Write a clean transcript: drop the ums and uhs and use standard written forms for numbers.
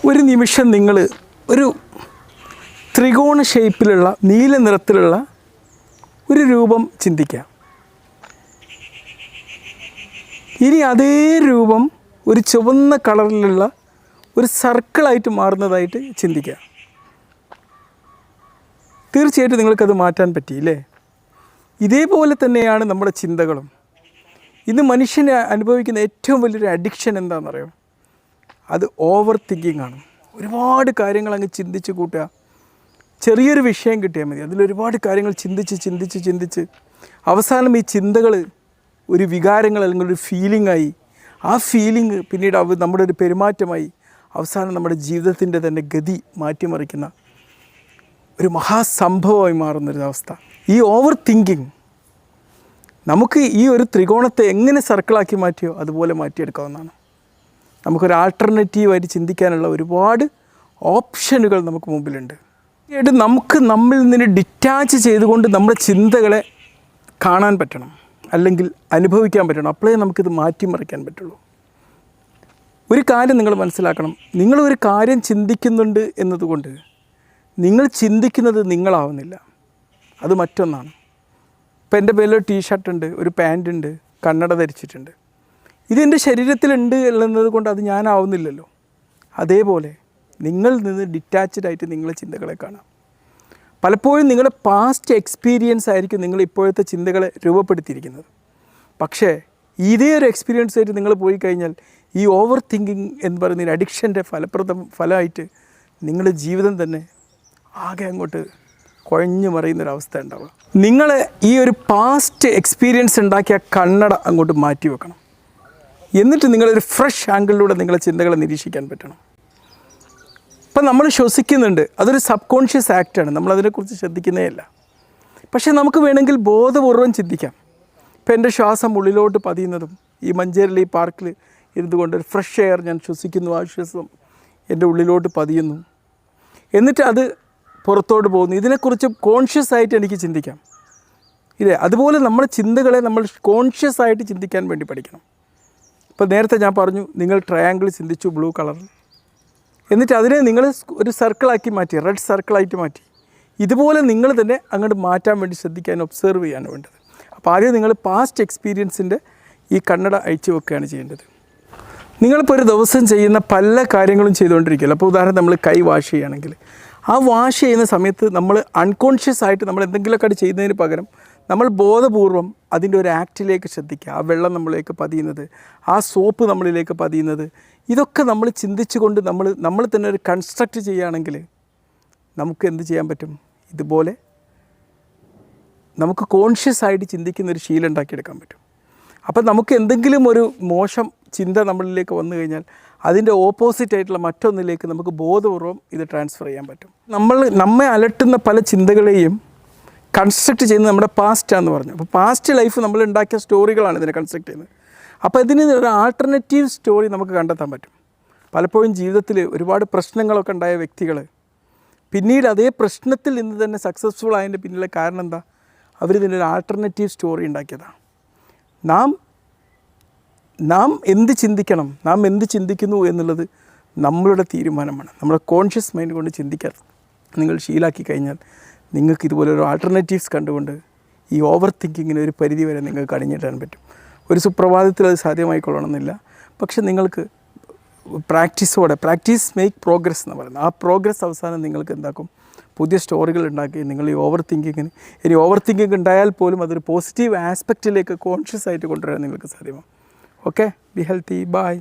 ഒരു നിമിഷം നിങ്ങൾ ഒരു ത്രികോണ ഷേപ്പിലുള്ള നീല നിറത്തിലുള്ള ഒരു രൂപം ചിന്തിക്കുക. ഇനി അതേ രൂപം ഒരു ചുവന്ന കളറിലുള്ള ഒരു സർക്കിളായിട്ട് മാറുന്നതായിട്ട് ചിന്തിക്കുക. തീർച്ചയായിട്ടും നിങ്ങൾക്കത് മാറ്റാൻ പറ്റിയില്ലേ? ഇതേപോലെ തന്നെയാണ് നമ്മുടെ ചിന്തകളും. ഇന്ന് മനുഷ്യനെ അനുഭവിക്കുന്ന ഏറ്റവും വലിയൊരു അഡിക്ഷൻ എന്താണെന്നറിയോ? അത് ഓവർ തിങ്കിങ് ആണ്. ഒരുപാട് കാര്യങ്ങൾ അങ്ങ് ചിന്തിച്ച് കൂട്ടുക. ചെറിയൊരു വിഷയം കിട്ടിയാൽ മതി, അതിലൊരുപാട് കാര്യങ്ങൾ ചിന്തിച്ച് അവസാനം ഈ ചിന്തകൾ ഒരു വികാരങ്ങൾ അല്ലെങ്കിൽ ഒരു ഫീലിംഗായി, ആ ഫീലിംഗ് പിന്നീട് നമ്മുടെ ഒരു പെരുമാറ്റമായി, അവസാനം നമ്മുടെ ജീവിതത്തിൻ്റെ തന്നെ ഗതി മാറ്റിമറിക്കുന്ന ഒരു മഹാസംഭവമായി മാറുന്നൊരവസ്ഥ. ഈ ഓവർ തിങ്കിങ് നമുക്ക് ഈ ഒരു ത്രികോണത്തെ എങ്ങനെ സർക്കിളാക്കി മാറ്റിയോ അതുപോലെ മാറ്റിയെടുക്കാവുന്നതാണ്. നമുക്കൊരു ആൾട്ടർനേറ്റീവായിട്ട് ചിന്തിക്കാനുള്ള ഒരുപാട് ഓപ്ഷനുകൾ നമുക്ക് മുമ്പിലുണ്ട്. നമുക്ക് നമ്മിൽ നിന്ന് ഡിറ്റാച്ച് ചെയ്തുകൊണ്ട് നമ്മുടെ ചിന്തകളെ കാണാൻ പറ്റണം, അല്ലെങ്കിൽ അനുഭവിക്കാൻ പറ്റണം. അപ്പോഴേ നമുക്കിത് മാറ്റിമറിക്കാൻ പറ്റുള്ളൂ. ഒരു കാര്യം നിങ്ങൾ മനസ്സിലാക്കണം, നിങ്ങളൊരു കാര്യം ചിന്തിക്കുന്നുണ്ട് എന്നതുകൊണ്ട് നിങ്ങൾ ചിന്തിക്കുന്നത് നിങ്ങളാവുന്നില്ല, അത് മറ്റൊന്നാണ്. ഇപ്പം എൻ്റെ പേരിലൊരു ടീഷർട്ടുണ്ട്, ഒരു പാൻറ്റുണ്ട്, കണ്ണട ധരിച്ചിട്ടുണ്ട്. ഇതെൻ്റെ ശരീരത്തിലുണ്ട് എന്നത് കൊണ്ട് അത് ഞാനാവുന്നില്ലല്ലോ. അതേപോലെ നിങ്ങളിൽ നിന്ന് ഡിറ്റാച്ച്ഡായിട്ട് നിങ്ങളെ ചിന്തകളെ കാണാം. പലപ്പോഴും നിങ്ങളുടെ പാസ്റ്റ് എക്സ്പീരിയൻസ് ആയിരിക്കും നിങ്ങൾ ഇപ്പോഴത്തെ ചിന്തകളെ രൂപപ്പെടുത്തിയിരിക്കുന്നത്. പക്ഷേ ഇതേ ഒരു എക്സ്പീരിയൻസ് ആയിട്ട് നിങ്ങൾ പോയി കഴിഞ്ഞാൽ ഈ ഓവർ തിങ്കിങ് എന്ന് പറയുന്ന ഒരു അഡിക്ഷൻ്റെ ഫലമായിട്ട് നിങ്ങളുടെ ജീവിതം തന്നെ ആകെ അങ്ങോട്ട് കുഴഞ്ഞു മറിയുന്നൊരവസ്ഥ ഉണ്ടാവുക. നിങ്ങൾ ഈ ഒരു പാസ്റ്റ് എക്സ്പീരിയൻസ് ഉണ്ടാക്കിയ കണ്ണട അങ്ങോട്ട് മാറ്റി വെക്കണം. എന്നിട്ട് നിങ്ങളൊരു ഫ്രഷ് ആംഗിളിലൂടെ നിങ്ങളെ ചിന്തകളെ നിരീക്ഷിക്കാൻ പറ്റണം. ഇപ്പം നമ്മൾ ശ്വസിക്കുന്നുണ്ട്, അതൊരു സബ് കോൺഷ്യസ് ആക്റ്റാണ്, നമ്മളതിനെക്കുറിച്ച് ശ്രദ്ധിക്കുന്നേ ഇല്ല. പക്ഷേ നമുക്ക് വേണമെങ്കിൽ ബോധപൂർവം ചിന്തിക്കാം. ഇപ്പം എൻ്റെ ശ്വാസം ഉള്ളിലോട്ട് പതിയുന്നതും ഈ മഞ്ചേരിയിലെ ഈ പാർക്കിൽ ഇരുന്നുകൊണ്ട് ഒരു ഫ്രഷ് എയർ ഞാൻ ശ്വസിക്കുന്നു, ആ ശ്വാസം എൻ്റെ ഉള്ളിലോട്ട് പതിയുന്നു, എന്നിട്ട് അത് പുറത്തോട്ട് പോകുന്നു. ഇതിനെക്കുറിച്ച് കോൺഷ്യസ് ആയിട്ട് എനിക്ക് ചിന്തിക്കാം ഇല്ലേ? അതുപോലെ നമ്മുടെ ചിന്തകളെ നമ്മൾ കോൺഷ്യസ് ആയിട്ട് ചിന്തിക്കാൻ വേണ്ടി പഠിക്കണം. ഇപ്പോൾ നേരത്തെ ഞാൻ പറഞ്ഞു, നിങ്ങൾ ട്രയാങ്കിൾ ചിന്തിച്ചു ബ്ലൂ കളറിൽ, എന്നിട്ട് അതിനെ നിങ്ങൾ ഒരു സർക്കിളാക്കി മാറ്റി, റെഡ് സർക്കിളായിട്ട് മാറ്റി. ഇതുപോലെ നിങ്ങൾ തന്നെ അങ്ങോട്ട് മാറ്റാൻ വേണ്ടി ശ്രദ്ധിക്കാൻ, ഒബ്സർവ് ചെയ്യാണ് വേണ്ടത്. അപ്പോൾ ആദ്യം നിങ്ങൾ പാസ്റ്റ് എക്സ്പീരിയൻസിൻ്റെ ഈ കണ്ണട അഴിച്ചു വെക്കുകയാണ് ചെയ്യേണ്ടത്. നിങ്ങളിപ്പോൾ ഒരു ദിവസം ചെയ്യുന്ന പല കാര്യങ്ങളും ചെയ്തുകൊണ്ടിരിക്കുകയല്ലോ. അപ്പോൾ ഉദാഹരണം നമ്മൾ കൈ വാഷ് ചെയ്യുകയാണെങ്കിൽ, ആ വാഷ് ചെയ്യുന്ന സമയത്ത് നമ്മൾ അൺകോൺഷ്യസ് ആയിട്ട് നമ്മൾ എന്തെങ്കിലുമൊക്കെ ചെയ്യുന്നതിന് പകരം നമ്മൾ ബോധപൂർവം അതിൻ്റെ ഒരു ആക്റ്റിലേക്ക് ശ്രദ്ധിക്കുക. ആ വെള്ളം നമ്മളിലേക്ക് പതിയുന്നത്, ആ സോപ്പ് നമ്മളിലേക്ക് പതിയുന്നത്, ഇതൊക്കെ നമ്മൾ ചിന്തിച്ചുകൊണ്ട് നമ്മൾ തന്നെ ഒരു കൺസ്ട്രക്റ്റ് ചെയ്യുകയാണെങ്കിൽ നമുക്ക് എന്ത് ചെയ്യാൻ പറ്റും? ഇതുപോലെ നമുക്ക് കോൺഷ്യസ് ആയിട്ട് ചിന്തിക്കുന്നൊരു ശീലം ഉണ്ടാക്കിയെടുക്കാൻ പറ്റും. അപ്പം നമുക്ക് എന്തെങ്കിലും ഒരു മോശം ചിന്ത നമ്മളിലേക്ക് വന്നു കഴിഞ്ഞാൽ അതിൻ്റെ ഓപ്പോസിറ്റായിട്ടുള്ള മറ്റൊന്നിലേക്ക് നമുക്ക് ബോധപൂർവം ഇത് ട്രാൻസ്ഫർ ചെയ്യാൻ പറ്റും. നമ്മെ അലട്ടുന്ന പല ചിന്തകളെയും കൺസ്ട്രക്റ്റ് ചെയ്യുന്നത് നമ്മുടെ പാസ്റ്റാന്ന് പറഞ്ഞു. അപ്പോൾ പാസ്റ്റ് ലൈഫ് നമ്മൾ ഉണ്ടാക്കിയ സ്റ്റോറികളാണ് ഇതിനെ കൺസ്ട്രക്റ്റ് ചെയ്യുന്നത്. അപ്പോൾ ഇതിന് ഒരു ആൾട്ടർനേറ്റീവ് സ്റ്റോറി നമുക്ക് കണ്ടെത്താൻ പറ്റും. പലപ്പോഴും ജീവിതത്തിൽ ഒരുപാട് പ്രശ്നങ്ങളൊക്കെ ഉണ്ടായ വ്യക്തികൾ പിന്നീട് അതേ പ്രശ്നത്തിൽ നിന്ന് തന്നെ സക്സസ്ഫുൾ ആയതിൻ്റെ പിന്നിലെ കാരണം എന്താ? അവരിതിനൊരു ആൾട്ടർനേറ്റീവ് സ്റ്റോറി ഉണ്ടാക്കിയതാണ്. നാം എന്ത് ചിന്തിക്കണം, നാം എന്ത് ചിന്തിക്കുന്നു എന്നുള്ളത് നമ്മളുടെ തീരുമാനമാണ്. നമ്മുടെ കോൺഷ്യസ് മൈൻഡ് കൊണ്ട് ചിന്തിക്കാൻ നിങ്ങൾ ശീലാക്കി കഴിഞ്ഞാൽ നിങ്ങൾക്ക് ഇതുപോലൊരു ആൾട്ടർനേറ്റീവ്സ് കണ്ടുകൊണ്ട് ഈ ഓവർ തിങ്കിങ്ങിന് ഒരു പരിധി വരെ നിങ്ങൾക്ക് അണിഞ്ഞിടാൻ പറ്റും. ഒരു സുപ്രഭാതത്തിൽ അത് സാധ്യമായിക്കൊള്ളണമെന്നില്ല. പക്ഷെ നിങ്ങൾക്ക് പ്രാക്ടീസ് മേക്ക് പ്രോഗ്രസ് എന്ന് പറയുന്നത്, ആ പ്രോഗ്രസ് അവസാനം നിങ്ങൾക്ക് എന്താക്കും? പുതിയ സ്റ്റോറികൾ ഉണ്ടാക്കി നിങ്ങൾ ഈ ഓവർ തിങ്കിങ് ഉണ്ടായാൽ പോലും അതൊരു പോസിറ്റീവ് ആസ്പെക്റ്റിലേക്ക് കോൺഷ്യസ് ആയിട്ട് കൊണ്ടുവരാൻ നിങ്ങൾക്ക് സാധ്യമാകും. Okay, be healthy, by.